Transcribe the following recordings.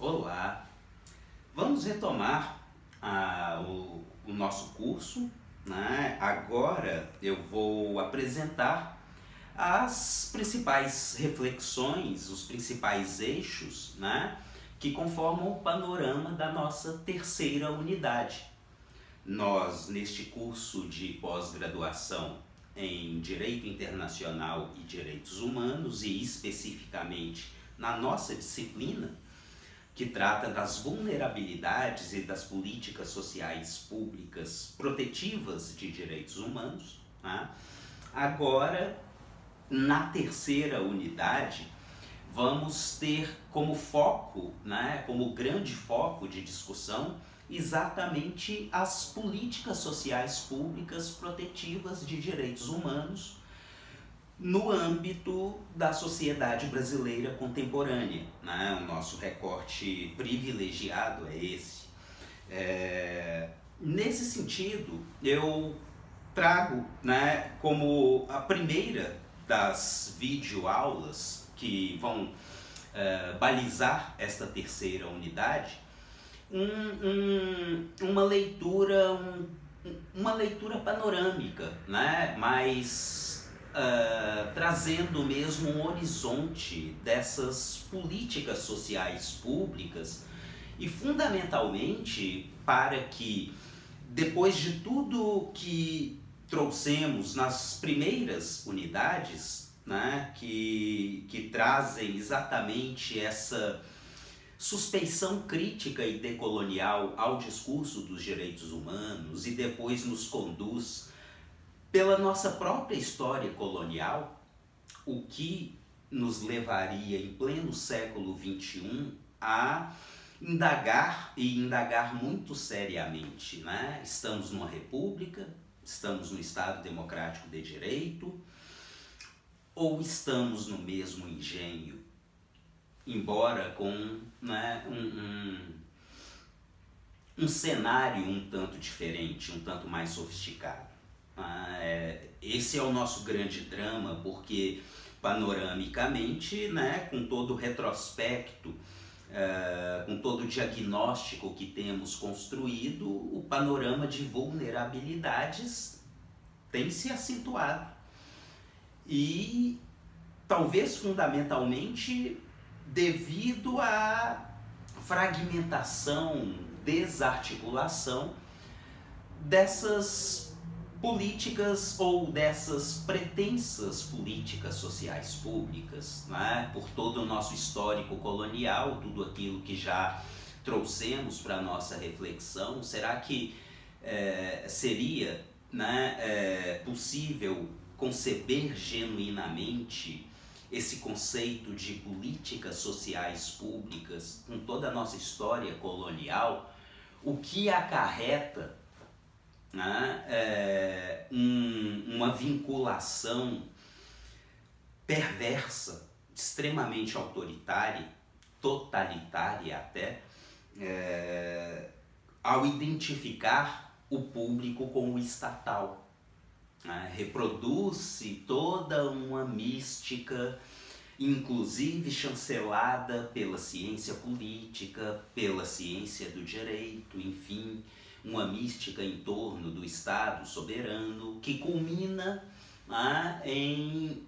Olá! Vamos retomar o nosso curso, né? Agora eu vou apresentar as principais reflexões, os principais eixos, né? Que conformam o panorama da nossa terceira unidade. Nós, neste curso de pós-graduação em Direito Internacional e Direitos Humanos, e especificamente na nossa disciplina, que trata das vulnerabilidades e das políticas sociais públicas protetivas de direitos humanos, né? Agora, na terceira unidade, vamos ter como foco, né, como grande foco de discussão, exatamente as políticas sociais públicas protetivas de direitos humanos no âmbito da sociedade brasileira contemporânea, né? O nosso recorte privilegiado é esse. Nesse sentido, eu trago, né, como a primeira das videoaulas que vão balizar esta terceira unidade, uma leitura panorâmica, né, mas trazendo mesmo um horizonte dessas políticas sociais públicas e fundamentalmente para que, depois de tudo que trouxemos nas primeiras unidades, né, que trazem exatamente essa suspeição crítica e decolonial ao discurso dos direitos humanos e depois nos conduz pela nossa própria história colonial, o que nos levaria em pleno século XXI a indagar e indagar muito seriamente, né? Estamos numa república, estamos no Estado Democrático de Direito, ou estamos no mesmo engenho, embora com, né, um cenário um tanto diferente, um tanto mais sofisticado. Esse é o nosso grande drama, porque panoramicamente, né, com todo o retrospecto, com todo o diagnóstico que temos construído, o panorama de vulnerabilidades tem se acentuado. E talvez fundamentalmente devido à fragmentação, desarticulação dessas políticas ou dessas pretensas políticas sociais públicas, né? Por todo o nosso histórico colonial, tudo aquilo que já trouxemos para a nossa reflexão. Será que seria, né, possível conceber genuinamente esse conceito de políticas sociais públicas com toda a nossa história colonial, o que acarreta, né, uma vinculação perversa, extremamente autoritária, totalitária até, ao identificar o público com o estatal. Reproduz-se toda uma mística, inclusive chancelada pela ciência política, pela ciência do direito, enfim, uma mística em torno do Estado soberano, que culmina em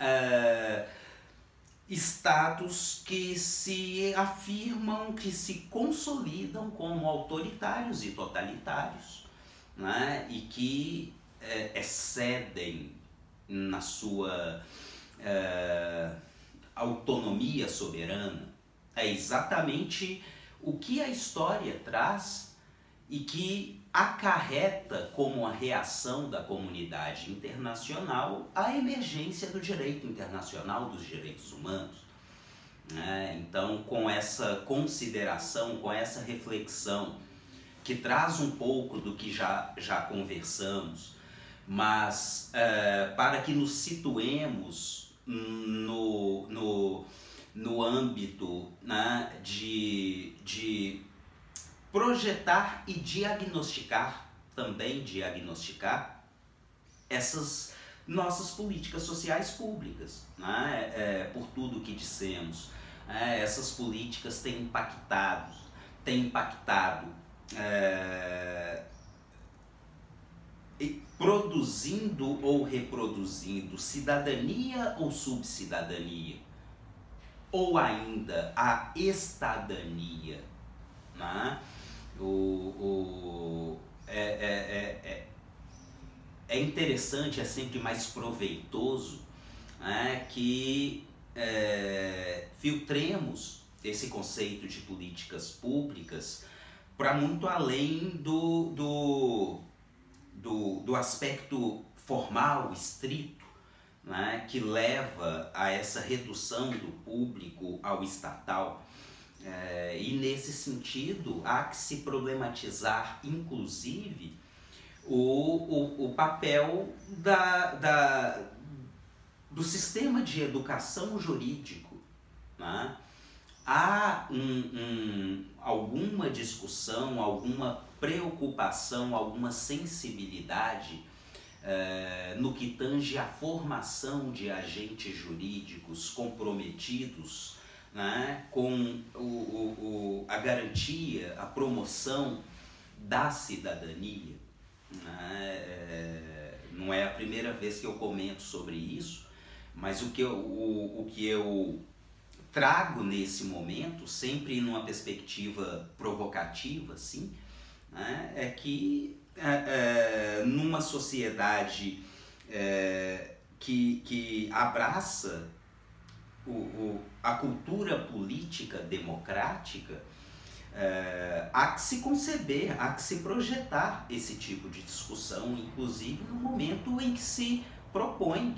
estados que se afirmam, que se consolidam como autoritários e totalitários, né, e que excedem na sua autonomia soberana. É exatamente o que a história traz e que acarreta como a reação da comunidade internacional a emergência do direito internacional dos direitos humanos. Então, com essa consideração, com essa reflexão, que traz um pouco do que já conversamos, mas para que nos situemos no âmbito, né, de projetar e diagnosticar, também diagnosticar essas nossas políticas sociais públicas, né? Por tudo que dissemos. essas políticas têm impactado produzindo ou reproduzindo cidadania ou subcidadania, ou ainda a estadania, né? É interessante, é sempre mais proveitoso, né, que filtremos esse conceito de políticas públicas para muito além do aspecto formal, estrito, né, que leva a essa redução do público ao estatal. E nesse sentido, há que se problematizar, inclusive, o papel do sistema de educação jurídico, né? Há alguma discussão, alguma preocupação, alguma sensibilidade no que tange à formação de agentes jurídicos comprometidos, né, com a garantia, a promoção da cidadania. Não é a primeira vez que eu comento sobre isso, mas o que eu trago nesse momento, sempre numa perspectiva provocativa, assim, né, é que numa sociedade que abraça a cultura política democrática, há que se conceber, há que se projetar esse tipo de discussão, inclusive no momento em que se propõe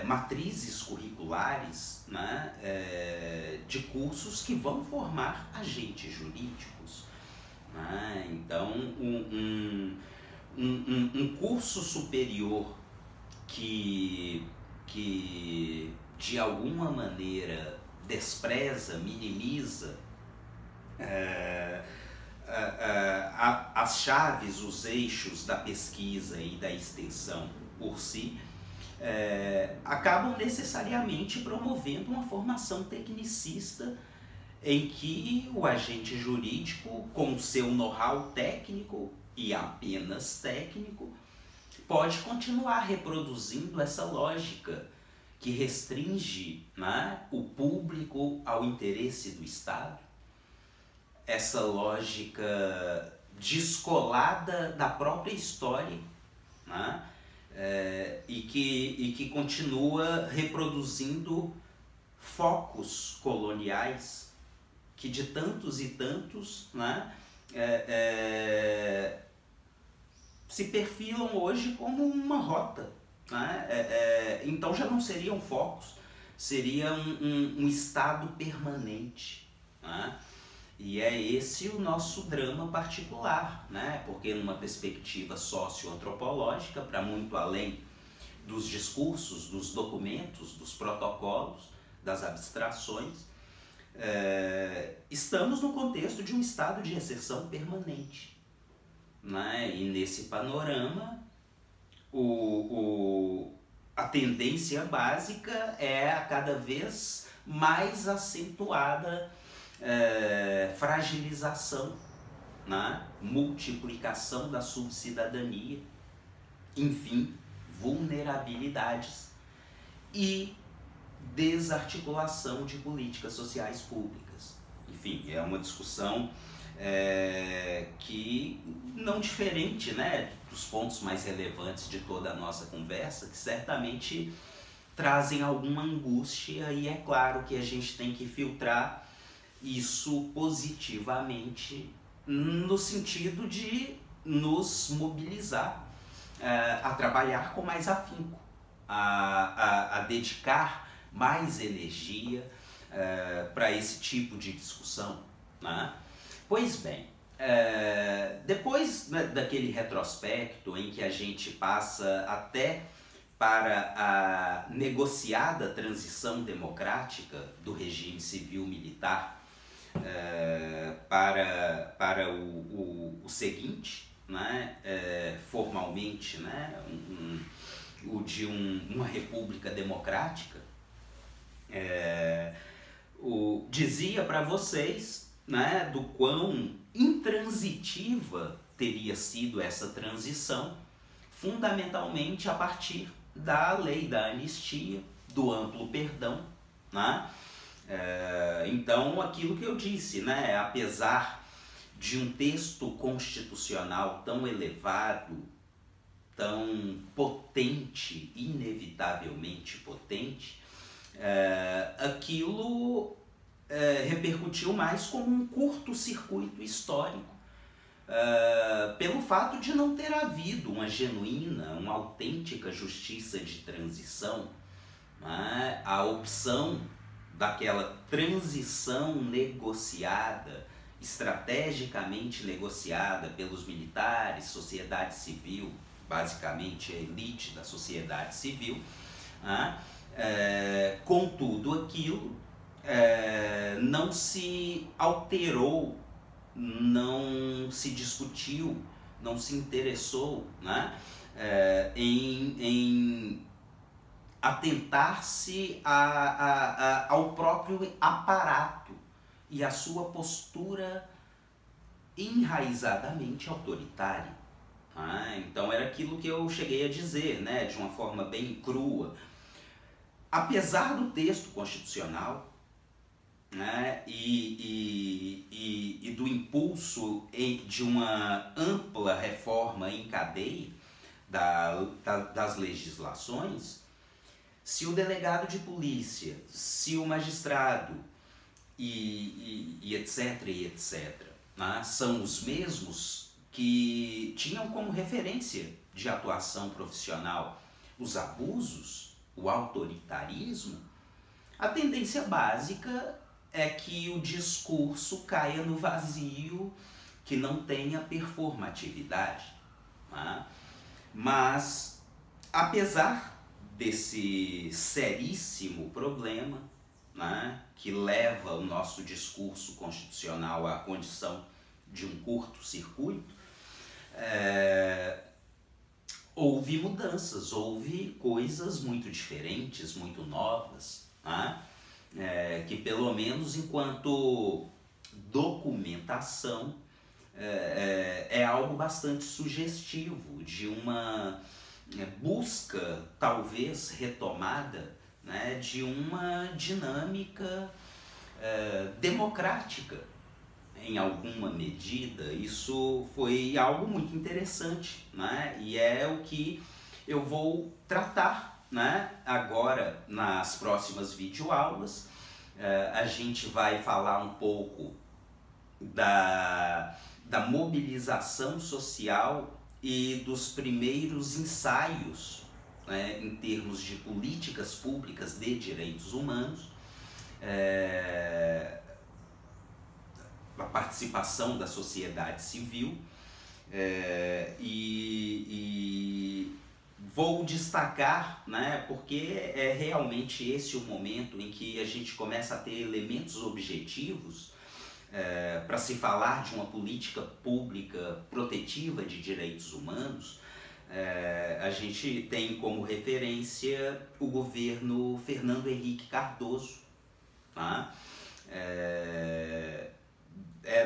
matrizes curriculares, né, de cursos que vão formar agentes jurídicos, né? Então, um curso superior que de alguma maneira despreza, minimiza as chaves, os eixos da pesquisa e da extensão por si, acabam necessariamente promovendo uma formação tecnicista em que o agente jurídico, com seu know-how técnico e apenas técnico, pode continuar reproduzindo essa lógica que restringe, né, o público ao interesse do Estado, essa lógica descolada da própria história, né, e que continua reproduzindo focos coloniais que de tantos e tantos, né, se perfilam hoje como uma rota, né? Então já não seriam focos, seria um estado permanente, né? E é esse o nosso drama particular, né? Porque numa perspectiva socioantropológica, para muito além dos discursos, dos documentos, dos protocolos, das abstrações, estamos no contexto de um estado de exceção permanente, né? E nesse panorama, a tendência básica é a cada vez mais acentuada fragilização, né? Multiplicação da subcidadania, enfim, vulnerabilidades e desarticulação de políticas sociais públicas. Enfim, é uma discussão que não diferente, né, dos pontos mais relevantes de toda a nossa conversa, que certamente trazem alguma angústia, e é claro que a gente tem que filtrar isso positivamente no sentido de nos mobilizar a trabalhar com mais afinco, a dedicar mais energia para esse tipo de discussão, né? Pois bem, depois, né, daquele retrospecto em que a gente passa até para a negociada transição democrática do regime civil-militar para o seguinte, né, formalmente, né, o de uma república democrática, dizia para vocês, né, do quão intransitiva teria sido essa transição, fundamentalmente a partir da lei da anistia, do amplo perdão, né? Então, aquilo que eu disse, né, apesar de um texto constitucional tão elevado, tão potente, inevitavelmente potente, aquilo repercutiu mais como um curto-circuito histórico, pelo fato de não ter havido uma genuína, uma autêntica justiça de transição, né? A opção daquela transição negociada, estrategicamente negociada pelos militares, sociedade civil, basicamente a elite da sociedade civil, né? Com tudo aquilo, não se alterou, não se discutiu, não se interessou, né, em atentar-se ao próprio aparato e à sua postura enraizadamente autoritária. Então era aquilo que eu cheguei a dizer, né, de uma forma bem crua. Apesar do texto constitucional, né, e do impulso de uma ampla reforma em cadeia das legislações, se o delegado de polícia, se o magistrado e etc, né, são os mesmos que tinham como referência de atuação profissional os abusos, o autoritarismo, a tendência básica é que o discurso caia no vazio, que não tenha performatividade. Né? Mas, apesar desse seríssimo problema, né, que leva o nosso discurso constitucional à condição de um curto-circuito, houve mudanças, houve coisas muito diferentes, muito novas, né? Que pelo menos enquanto documentação é algo bastante sugestivo de uma busca, talvez retomada, né, de uma dinâmica democrática em alguma medida. Isso foi algo muito interessante, né? E é o que eu vou tratar, né, agora nas próximas videoaulas. A gente vai falar um pouco da mobilização social e dos primeiros ensaios, né, em termos de políticas públicas de direitos humanos, a participação da sociedade civil, e vou destacar, né, porque é realmente esse o momento em que a gente começa a ter elementos objetivos para se falar de uma política pública protetiva de direitos humanos. A gente tem como referência o governo Fernando Henrique Cardoso. Tá?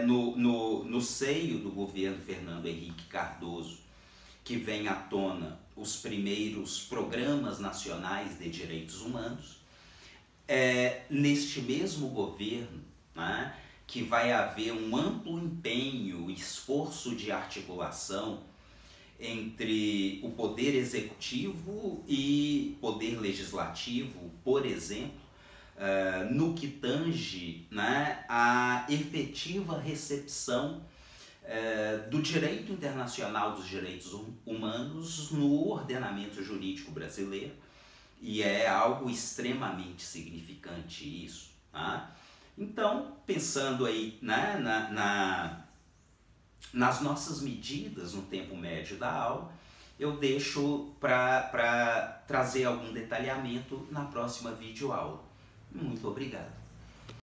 No seio do governo Fernando Henrique Cardoso que vem à tona os primeiros programas nacionais de direitos humanos. Neste mesmo governo, né, que vai haver um amplo empenho, esforço de articulação entre o poder executivo e poder legislativo, por exemplo, no que tange, né, a efetiva recepção do direito internacional dos direitos humanos no ordenamento jurídico brasileiro, e é algo extremamente significante isso. Tá? Então, pensando aí, né, nas nossas medidas no tempo médio da aula, eu deixo para trazer algum detalhamento na próxima videoaula. Muito obrigado.